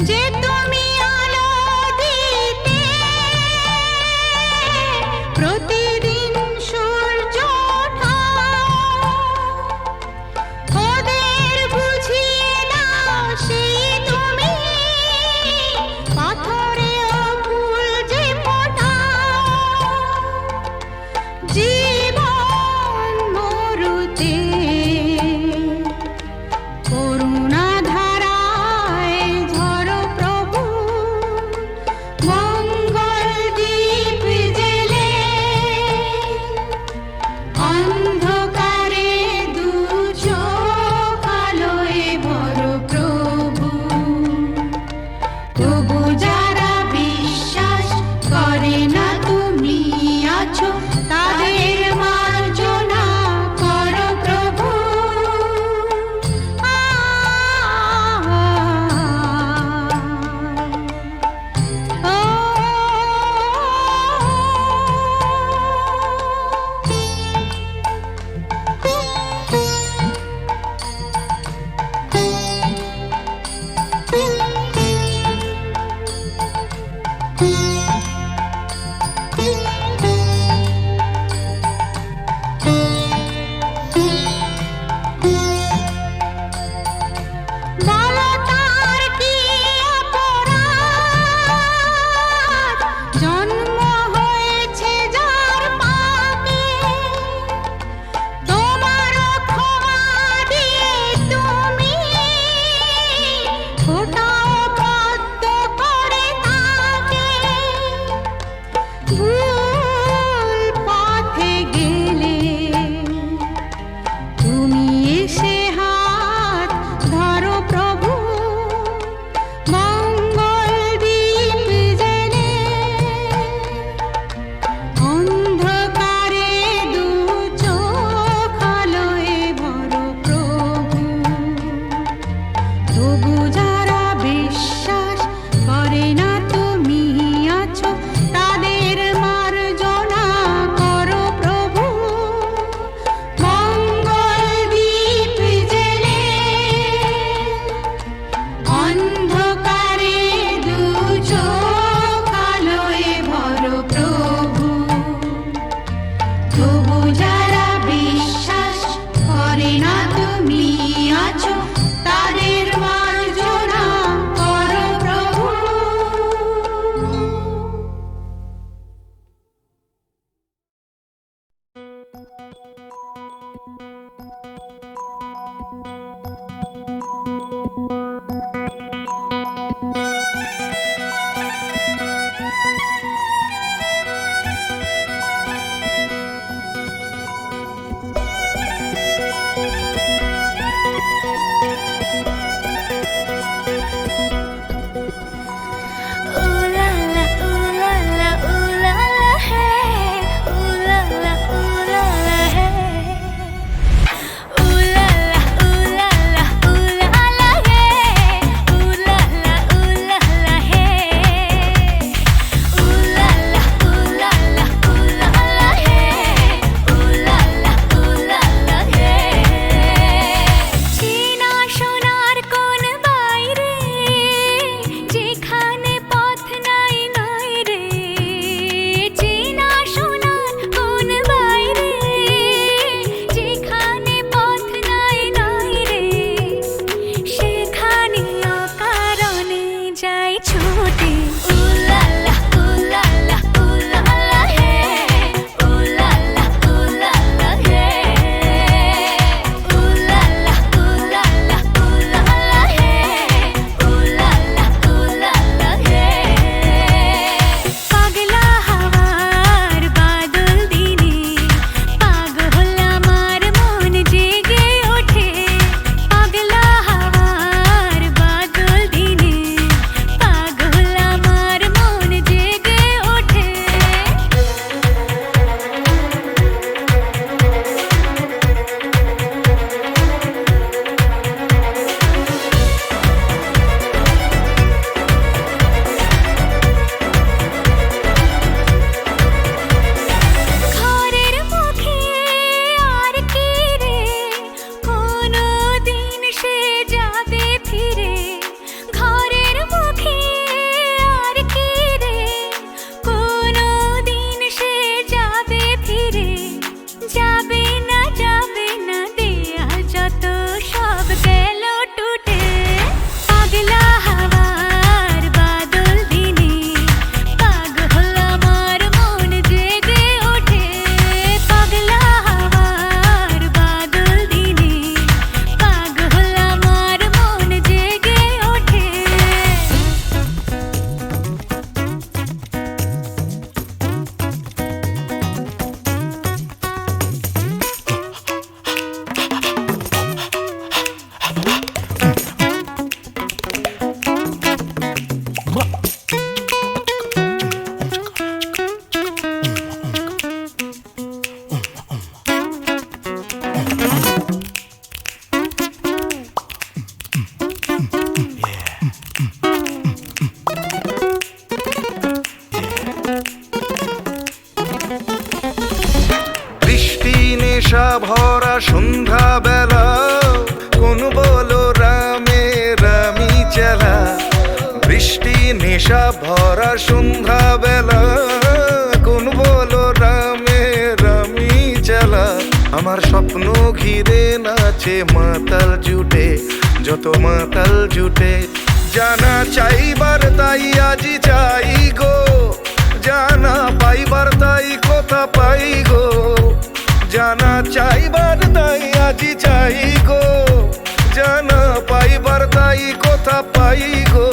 যে তুমি আলো দিতে প্রতিদিন সূর্য ওঠাও, ওদের বুঝিয়ে দাও সেই তুমি পাথরেও ফুল যে ফোটাও। জীবন মরুতে করুণা ধারায় ঝরো প্রভু, মঙ্গল দীপ জেলে অন্ধকারে দু চোখ আলোয় ভরো প্রভু। তবু যারা বিশ্বাস করে না তুমি আছো, তাদের মার্জনা করো প্রভু। বলো তার কি অপরাধ, জন্ম হয়েছে যার পাপে, তোমার ক্ষমা দিয়ে তুমি ফোটাও পদ্ম করে তাকে। ভুল পথে গেলে তুমি এসে হাত ধরো প্রভু, মঙ্গল দীপ জেলে অন্ধকারে দু চোখ আলোয় ভরো প্রভু। তবু যারা বিশ্বাস করে না তুমি আছো, তাদের মার্জনা করো প্রভু। মঙ্গল দীপ জেলে অন্ধকারে দু চোখ আলোয় ভরো প্রভু। তবু যারা বিশ্বাস করে না তুমি আছো, তাদের মার্জনা করো প্রভু। চেলা বৃষ্টি নেশা ভরা সন্ধ্যা বেলা কোন বলো রামে রামি চেলা আমার স্বপ্ন ঘিরে নাচে মাতাল জুটে যত মাতাল জুটে জানা চাইবার তাই আজি চাই গো জানা পাইবার তাই কথা পাই গো জানা চাইবার তাই আজি চাই গো জানা পাইবার তাই কথা পাই গো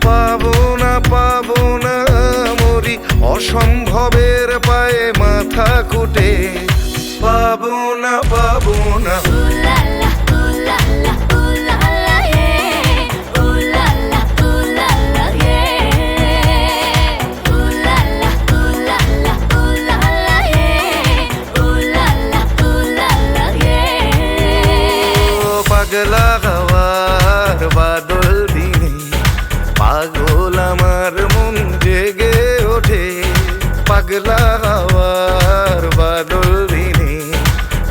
পাবো না মরি অসম্ভবের পায়ে মাথা কুটে পাবো না পাগলা হওয়ার বাদল দিনে পাগল আমার মন জেগে ওঠে পাগলা হওয়ার বাদল দিনে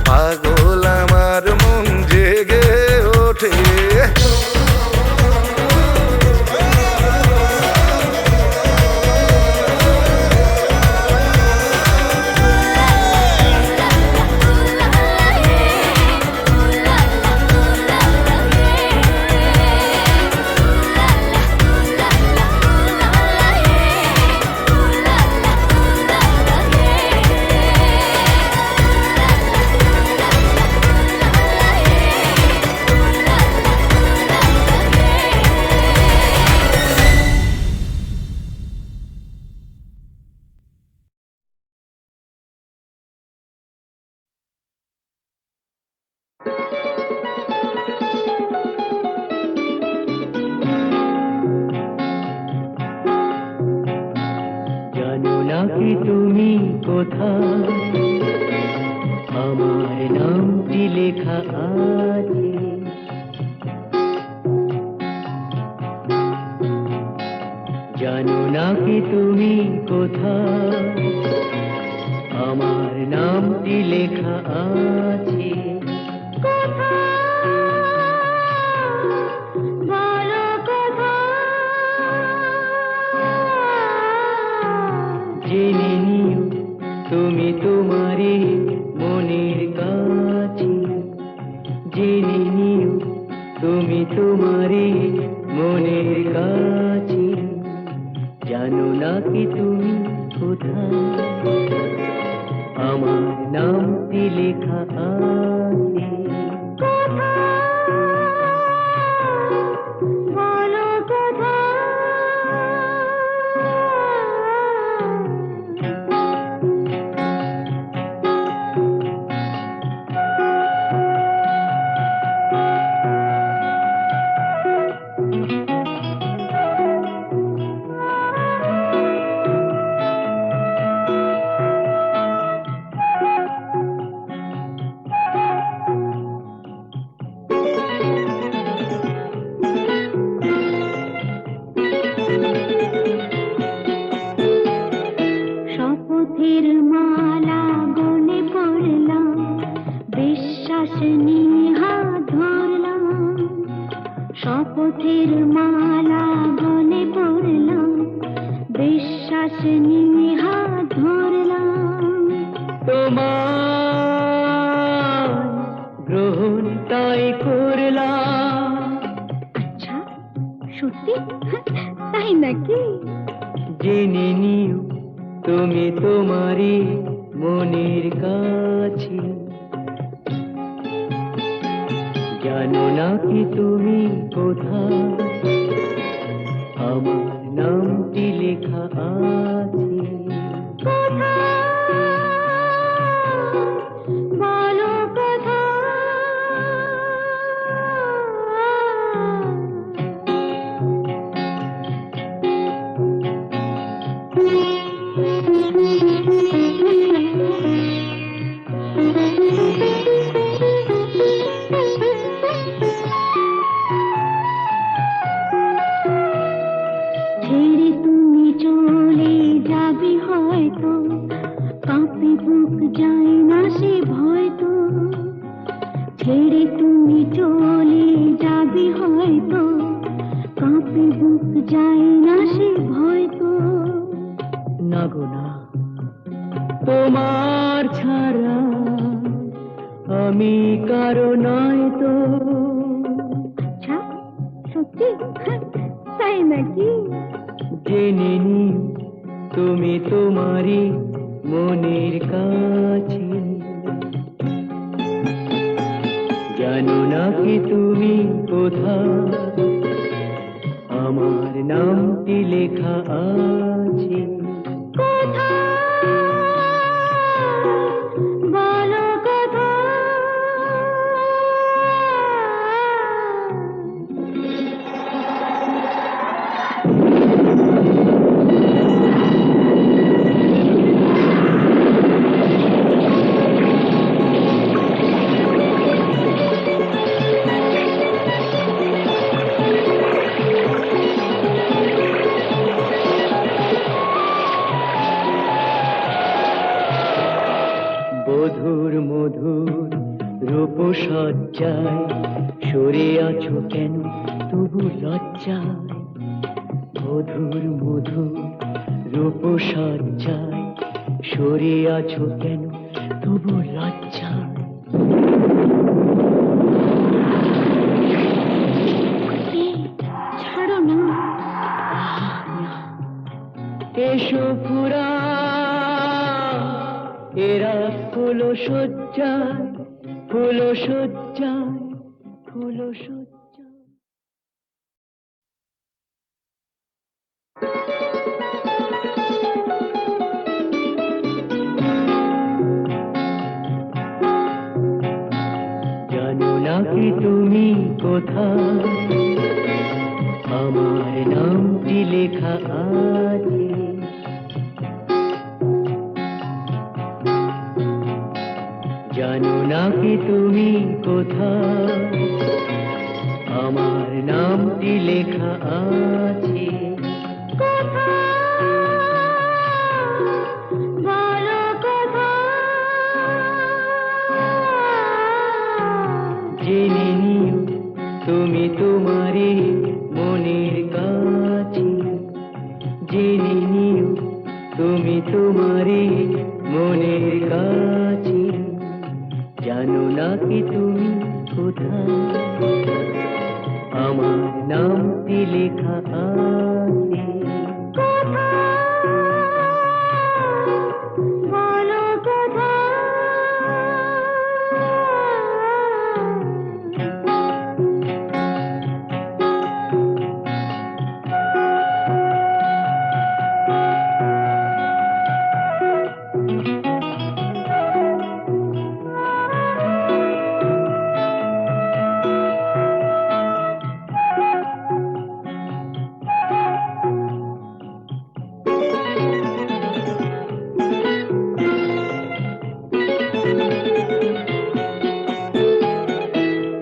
পাগল আমার মন জেগে ওঠে জানো না কি তুমি কোথায় আমার নামটি লেখা আছে জানো না কি তুমি কোথায় আমার নামটি লেখা আছে জেনে নিও তুমি তোমারে মনের কাছে জেনে নিও তুমি তোমারে মনের কাছে জানো না কি তুমি কোথায় আমার নামটি লেখা আছে শপথের মালা গলে পড়লাম বিশ্বাস নিয়ে হাত ধরলাম শপথের মালা গলে পড়লাম বিশ্বাস নিয়ে হাত ধরলাম তোমার গ্রহণ তাই করলাম আচ্ছা সত্যি তাই নাকি জেনে নিও তুমি তোমারই মনের কাছে জানো না কি তুমি কোথায় আমার নামটি লেখা আছে বলো কোথায় ছেড়ে তুমি চলে যাবে হয়তো কাঁপে বুক যায় না সে ভয় তো ছেড়ে তুমি চলে যাবে হয়তো যায় না সে ভয় তো। না গো না, তোমার ছাড়া আমি কারো নয় তো। আচ্ছা, সত্যি? তাই নাকি? জেনে নিও তুমি তোমারই মনের কাছে, জানো না কি তুমি কোথায় আমার নামটি লেখা আছে। বলো কোথায়? বধুর মধুর রূপসজ্জায় সরে আছো কেন তবু লজ্জায়। বধুর মধুর রূপসজ্জায় সরে আছো কেন তবু লজ্জায়। ছাড়ো না। এসো ফুরা এরা ফুলো সজ্জায়, ফুলো সজ্জায়, ফুলো সজ্জায়। জানো না কি তুমি কোথায় আমার নামটি লেখা আছে। জানো না কি তুমি কোথায় আমার নামটি লেখা আছে। বলো কোথায়? জেনে নিও তুমি তোমারই মনের কাছে, জেনে নিও তুমি তোমারই মনের কাছে, জানো না কি তুমি কোথায় আমার নামটি লেখা আছে। বলো কোথায়?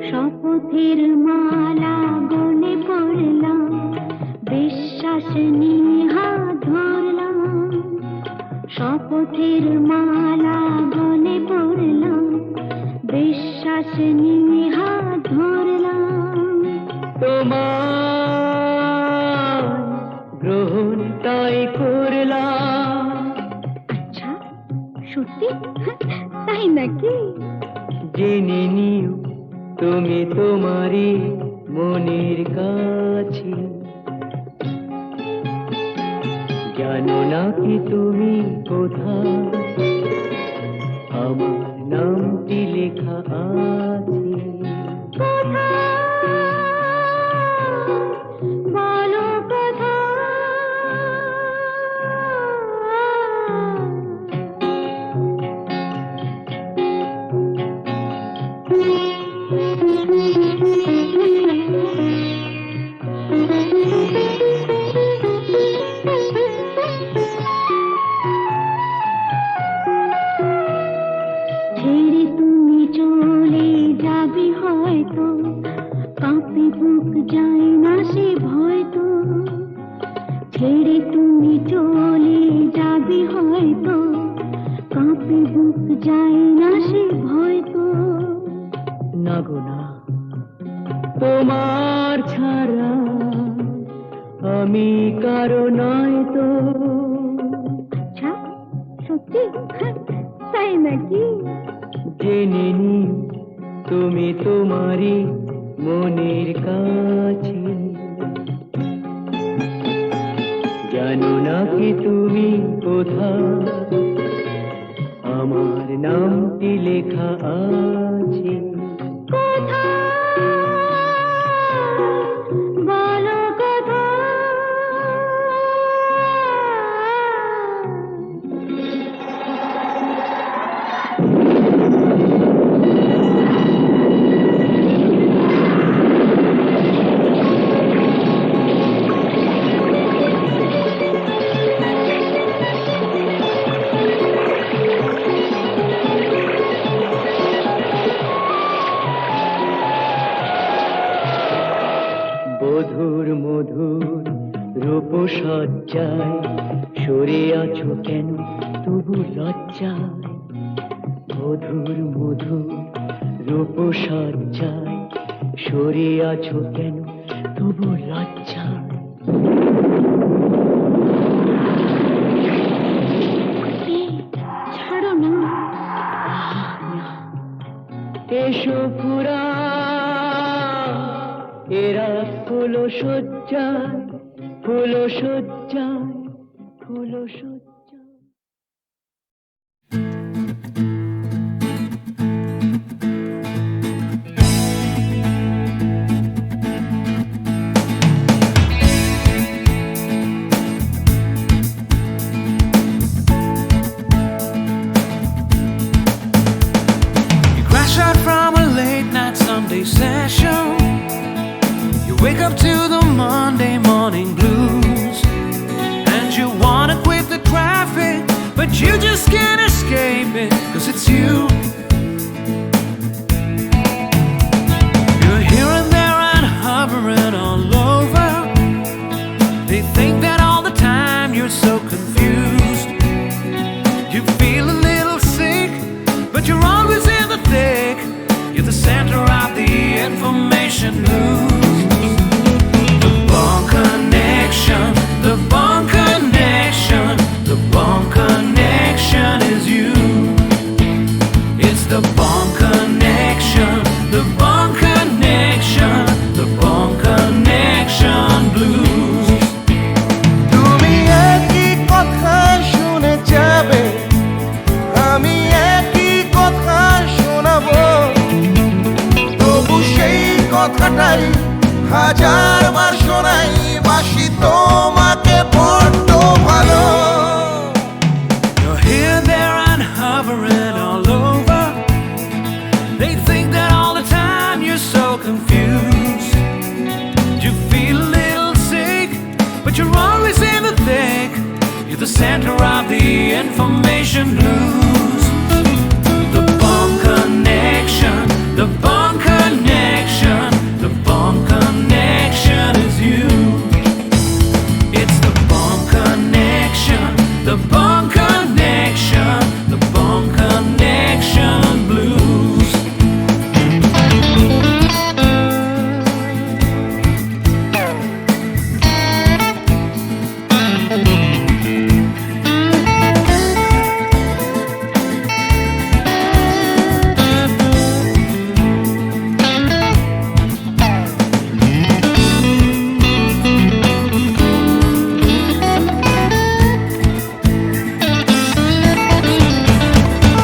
শপথের মালা গলে পড়লাম, বিশ্বাস নিয়ে হাত ধরলাম। শপথের মালা গলে পড়লাম, বিশ্বাস নিয়ে হাত ধরলাম। তোমার গ্রহণ তাই করলাম। আচ্ছা, সত্যি? তাই নাকি? জেনে নিও তুমি তোমারই মনের কাছে, জানো না কি তুমি কোথায় আমার নামটি লেখা আছে। বলো কোথায়? ছেড়ে তুমি চলে যাবে হয়তো, কাঁপে বুক যায় না সে ভয় তো। ছেড়ে তুমি চলে যাবে হয়তো, কাঁপে বুক যায় না সে ভয় তো। না গো না, তোমার ছাড়া আমি কারো নয় তো। আচ্ছা সত্যি? তাই নাকি? জেনে নিও তুমি তোমারই মনের কাছে। জানো না কি তুমি কোথায় আমার নামটি লেখা আছে। বলো কোথায়? বধুর মধুর রূপসজ্জায় সরে আছো কেন তবু লজ্জায়। বধুর মধুর রূপসজ্জায় সরে আছো কেন তবু লজ্জায়। ছাড়ো না। এসো পুরা এরা ফুলো সজ্জায়, ফুলো সজ্জায়, ফুলো সজ্জায়। You crash out from a late night Sunday session. You wake up to the Monday morning blues, and you wanna quit the traffic, but you just can't escape it, 'cause it's you. You're here and there and hovering all over. They think that all the time you're so confused. You feel a little sick, but you're always in the thick. You're the center of the information news. The Bond Connection, the Bond Connection, the Bond Connection is you. It's the Bond Connection, the Bond Connection, the Bond Connection blues. তুমি একই কথা শুনে যাবে, আমি একই কথা শোনাবো, তবু সেই কথাটাই হাজারবার শোনাই, বাসি তোমাকে বড্ড ভালো। You're here, there, and hovering all over. They think that all the time you're so confused. You feel a little sick, but you're always in the thick. You're the center of the information news. The Bond Connection, the Bond Connection, the Bond Connection is you. It's the Bond Connection, the Bond Connection, the Bond Connection blues.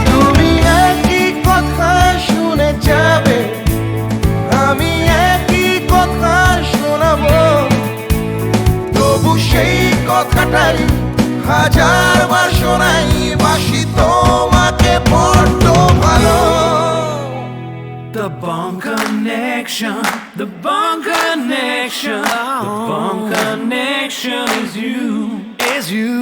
তুমি একই কথা শুনে যাবে, আমি একই কথা শোনাবো, তবু সেই কথাটাই হাজারবার শোনাই, বাসি তোমাকে বড্ড ভালো। The Bond Connection, the Bond Connection, the Bond Connection is you, is you.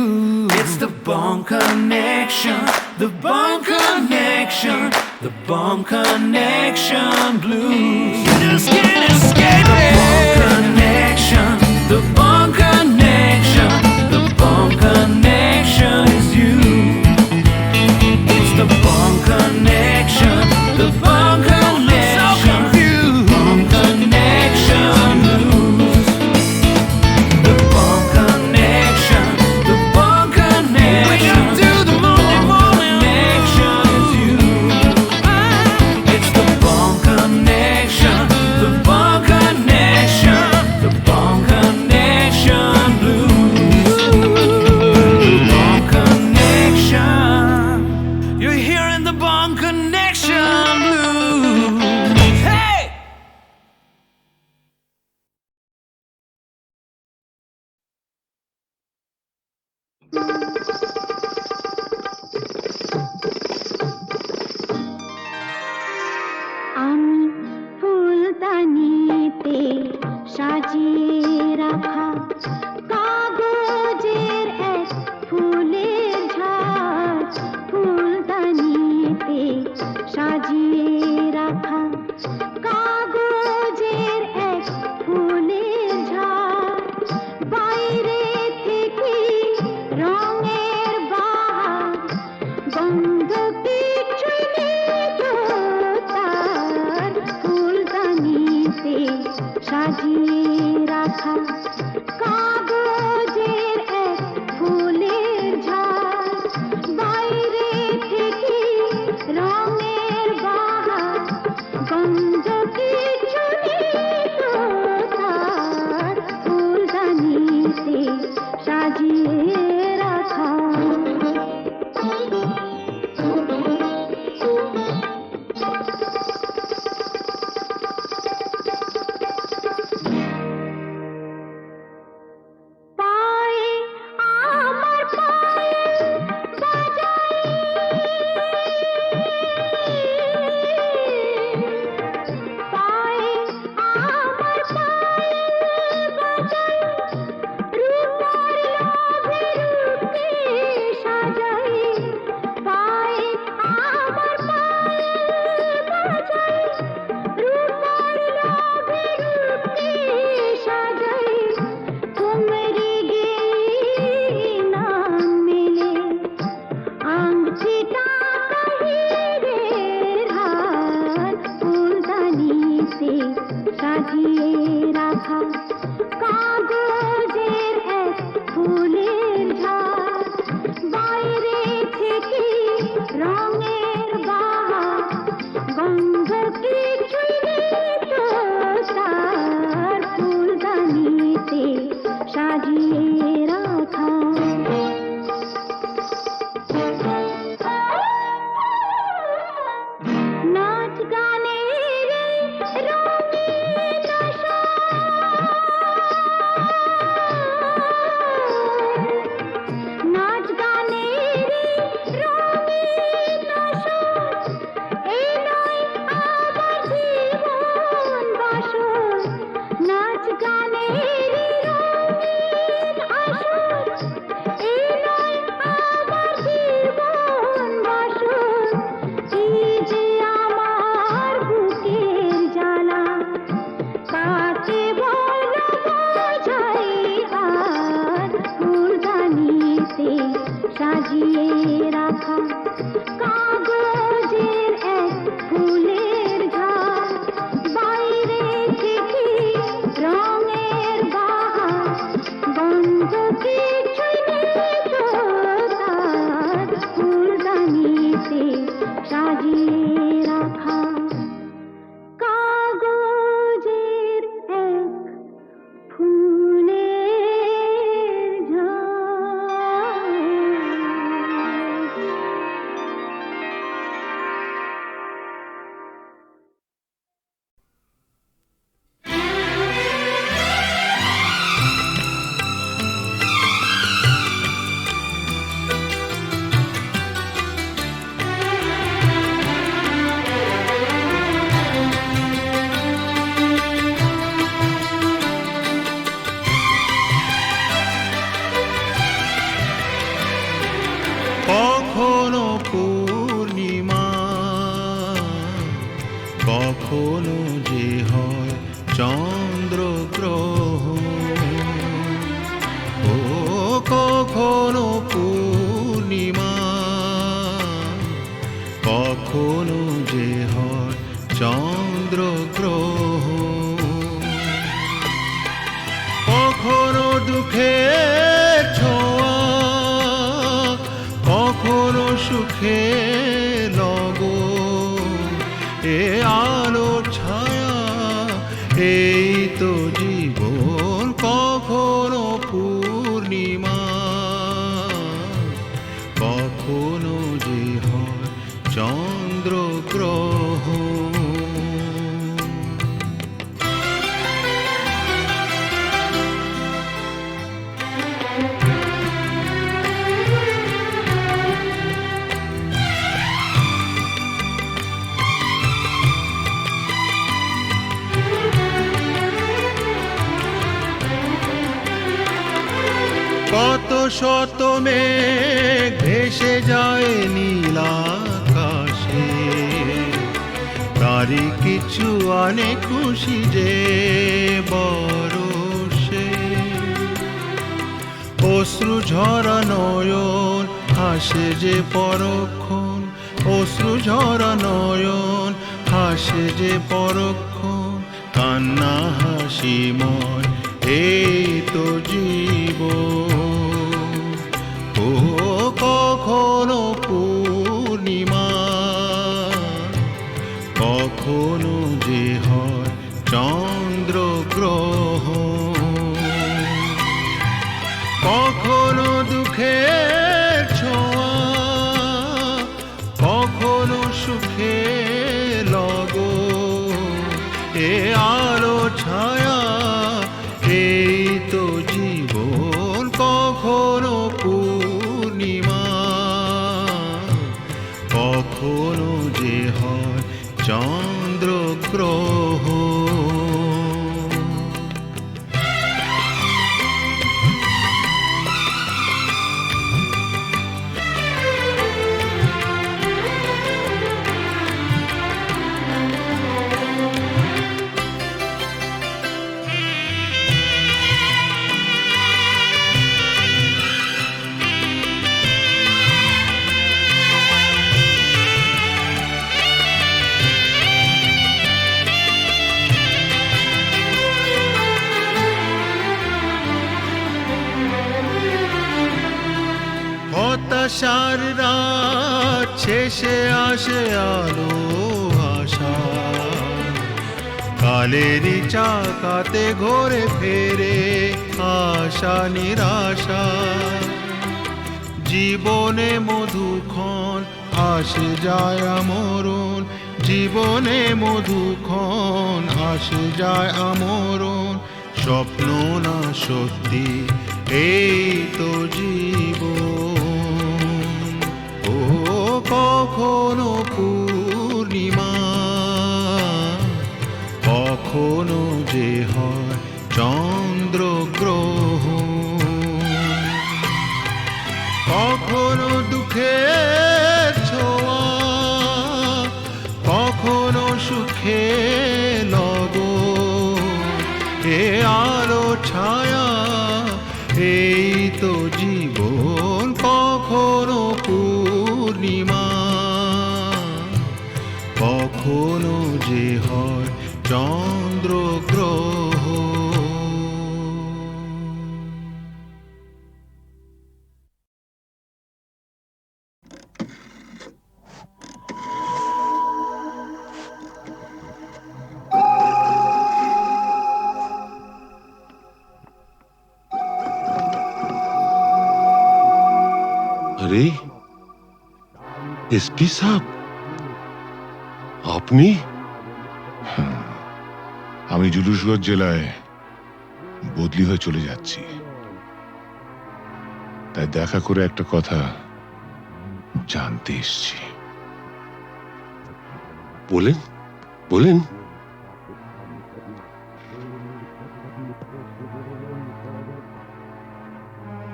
It's the Bond Connection, the Bond Connection, the Bond Connection blues. You just can't escape it. The Bond Connection, the Bond Connection, the Bond Connection is you. It's the Bond Connection, the Bond Connection, Bond Connection blues. The Bond Connection. রাখা কাগজের এক ফুলের ঝাড় বাইরে থেকে রঙের বাহার গন্ধ কিছু নেই তো তার ফুলদানিতে সাজিয়ে রাখা পায়ে আমার পায়ে বাজাই পায়ে আমার পায়ে বাজাই রূপার লোভে রূপে সাজাই পায়ে আমার পায়ে বাজাই রূপার লোভে রূপে সাজাই তোমরি গেয়ে নাম মেলে আংটিটা কাহিরের হার ফুলদানিতে সাজিয়ে রাখা কাগজের এক ফুলের ঝাড় বাইরে থেকে রঙের বাহার গন্ধ কিছুই নেই তো তার ফুলদানিতে সাজিয়ে রাখা নাচ গানের রঙিন আশা নাচ গানের রঙিন আশা এই নয় আমার জীবন বাসর নাচ গানের রঙিন আশা এই নয় আমার জীবন বাসর এই যে আমার বুকের জ্বালা কাকে বলো বোঝাই আর ফুলদানিতে সাজিয়ে রাখা কাগজের এক ফুলের ঝাড় বাইরে থেকে রঙের বাহার গন্ধ কিছুই নেই তো তার ফুলদানিতে সাজিয়ে রাখা কাগজের এক ফুলের ঝাড় কখনো পূর্ণিমা কখনো যে হয় চন্দ্রগ্রহণ ও কখনো পূর্ণিমা কখনো যে হয় চন্দ্রগ্রহণ কখনো দুঃখের ছোঁয়া কখনো সুখে লগন এ আলো ছায়া এই তো জীবন কখনো পূর্ণিমা কখনো যে হয় চন্দ্রগ্রহণ কত শত মেঘ ভেসে যায় নীল আকাশে তারি কিছু আনে খুশি যে বরষে অশ্রু ঝরা নয়ন হাসে যে পরক্ষণ অশ্রু ঝরা নয়ন হাসে যে পরক্ষণ কান্না হাসিময় এই তো জীবন। ও কখনো পূর্ণিমা, কখনো যে হয় চন্দ্র গ্রহণ, কখনো দুঃখের ছোঁয়া, কখনো সুখে লগন। এ আলো ছায়া এই তো জীবন। কখনো পূর্ণিমা, কখনো যে হয় চন্দ্র গ্রহণ। হতাশার রাত শেষে আসে আলো আশা, কালেরই চাকাতে ঘোরে ফেরে আশা নিরাশা। জীবনে মধুক্ষণ আসে যায় আমরণ, জীবনে মধুক্ষণ আসে যায় আমরণ। স্বপ্ন না সত্যি এই তো জীবন। ও কখনো পূর্ণিমা, কখনো যে হয় চন্দ্র গ্রহণ, কখনো দুঃখের ছোঁয়া, কখনো সুখে লগন। এ আলো ছায়া এই তো জীবন। কখনো পূর্ণিমা, কখনো যে হয় চন্দ্র গ্রহণ। अरे एसपी साहब, আপনি? আমি জুলুসগঞ্জ জেলায় বদলি হয়ে চলে যাচ্ছি, তাই দেখা করে একটা কথা জানতে এসেছি। বলেন বলেন।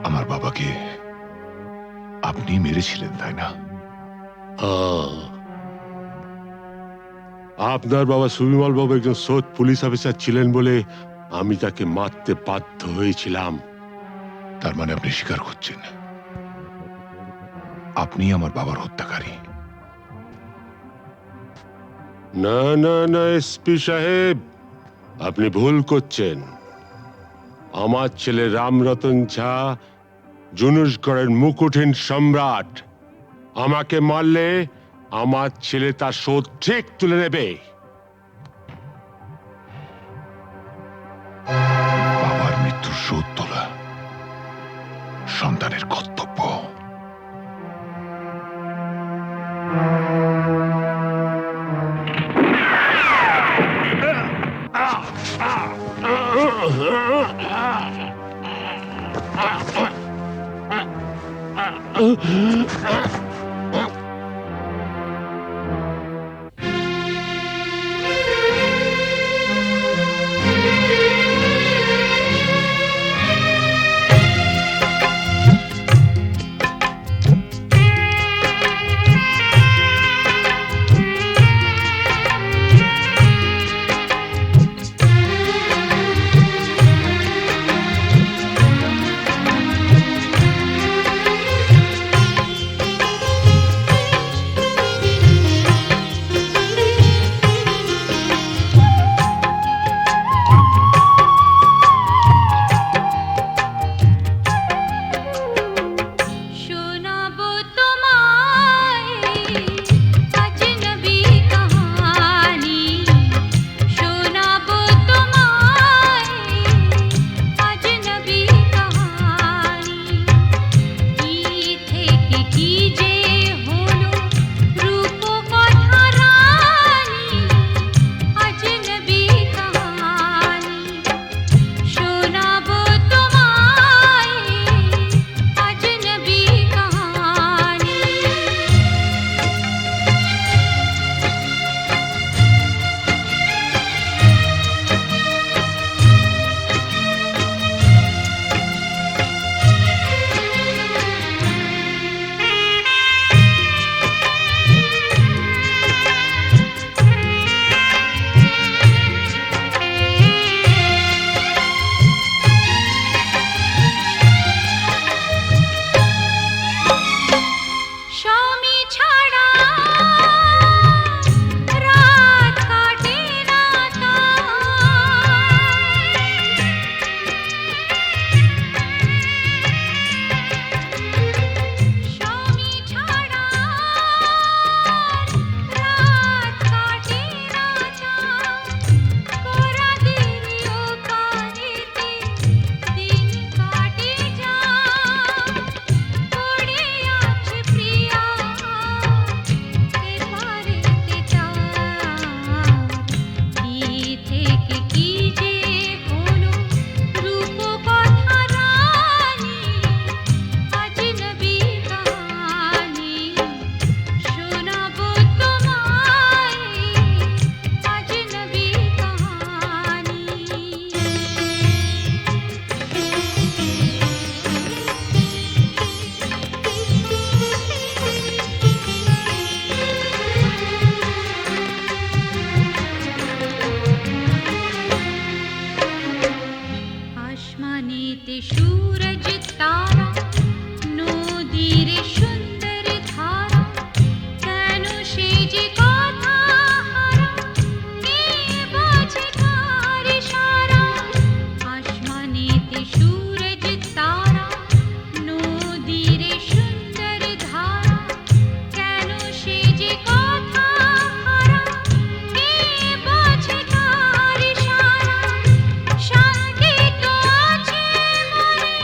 আমার বাবাকে আপনি মেরেছিলেন তাই না? আপনার বাবা সুবিমল বাবু একজন সৎ পুলিশ অফিসার ছিলেন বলে আমি তাকে মারতে বাধ্য হয়েছিলাম। তার মানে আপনি স্বীকার করছেন আপনি আমার বাবার হত্যাকারী? না না না এসপি সাহেব, আপনি ভুল করছেন। আমার ছেলে রামরতন ঝা জুনুসগড়ের মুকুটহীন সম্রাট। আমাকে মারলে আমার ছেলে তার শোধ ঠিক তুলে নেবে। বাবার মৃত্যুর শোধ তোলা সন্তানের কর্তব্য। আসমানেতে সূরজ তারা নদীর সুন্দর ধারা কেন সে যে কথা হারা কে বোঝে কার ইশারা আসমানেতে সূরজ তারা নদীর সুন্দর ধারা কেন সে যে কথা হারা কে বোঝে কার ইশারা শান্তি তো আছে মনে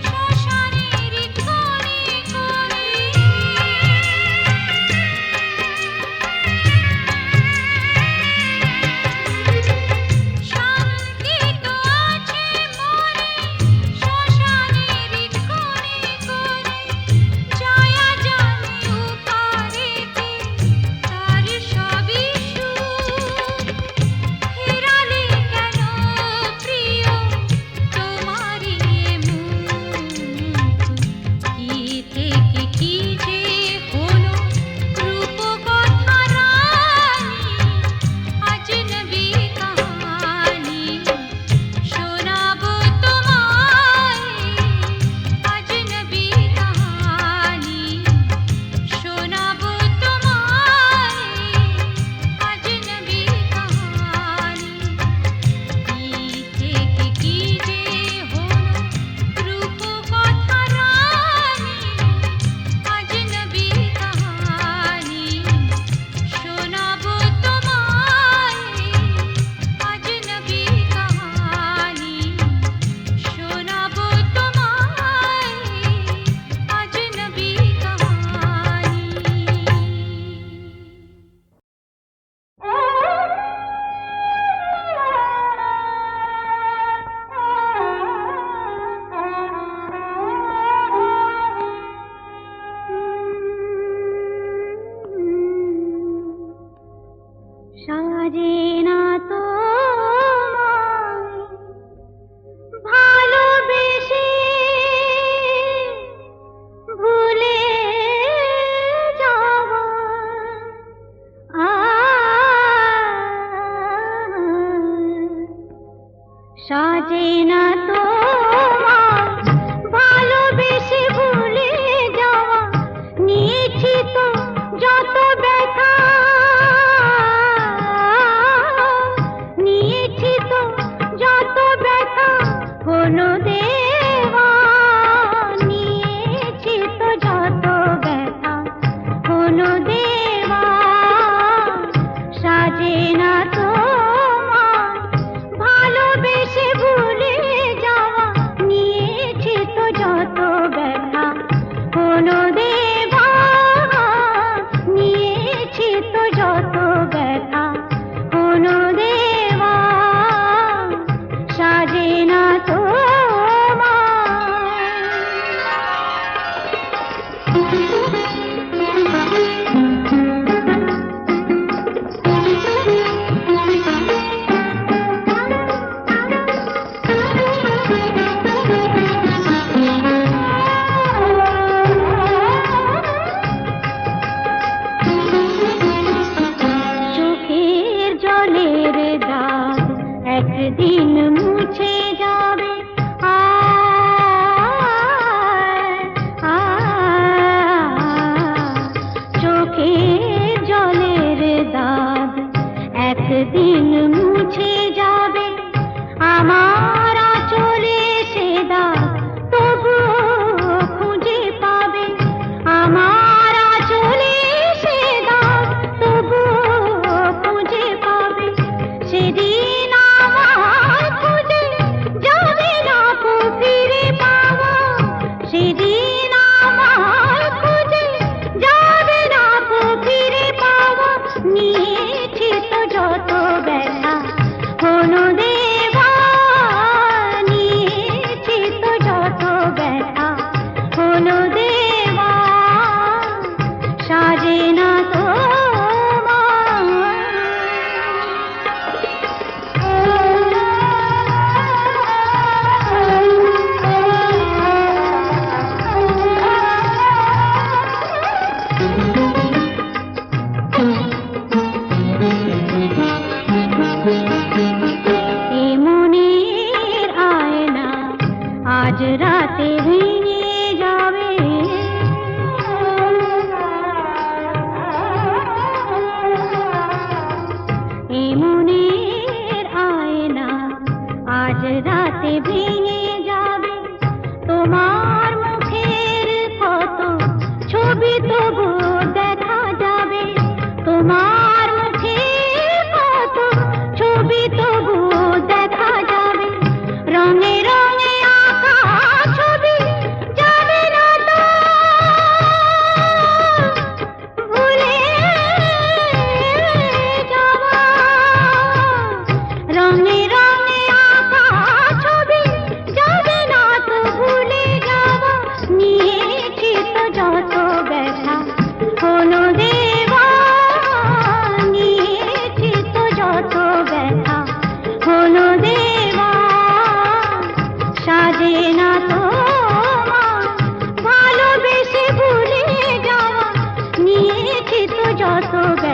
শ্মশানের কোণে কোণে শান্তি তো আছে মনে শ্মশানের কোণে কোণে ছায়া জানে উপারেতে তার সবই সুখ হেরালে কেন প্রিয় তোমারই মুখ কি থেকে কি যে হলো রূপ কথা রানী আজনবী কাহানি শোনাবো তোমায় আজনবী কাহানি শোনাবো তোমায় আজনবী কাহানি কি থেকে কি যে হলো রূপ কথা রানী আজনবী কাহানি শোনাবো তোমায় আজনবী কাহানি শোনাবো তোমায় আজনবী সাজে না তোমায় ভালোবেসে ভুলে যাওয়া সাজে না তোমায় ভালোবেসে ভুলে যাওয়া নিয়েছি তো যত ব্যথা নিয়েছি তো যত ব্যথা কোনো দেওয়া নিয়েছি তো যত ব্যথা কোনো দেওয়া সাজে না তোমায় ভালোবেসে ভুলে যাওয়া নিয়েছি তো যত ব্যথা কোনো দেওয়া নিয়েছি তো যত ব্যথা কোনো দেওয়া সাজে না তোমায় আজ রাতে ভেঙে যাবে এ মনের আয়না, আজ রাতে ভেঙে যাবে। তোমার মুখের কত ছবি তবু দেখা যাবে, তোমার মুখের কত ছবি তবু দেখা যাবে। রঙে রঙে আঁকা ছবি যাবে না তো ভুলে যাওয়া। রঙে রঙে আঁকা ছবি যাবে না তো ভুলে যাওয়া। নিয়েছি তো যত ব্যথা হলো দেওয়া, নিয়েছি তো যত ব্যথা হলো দেওয়া। সাজে না তো ভালোবেসে ভুলে যাওয়া, নিয়েছি তো যত ব্যথা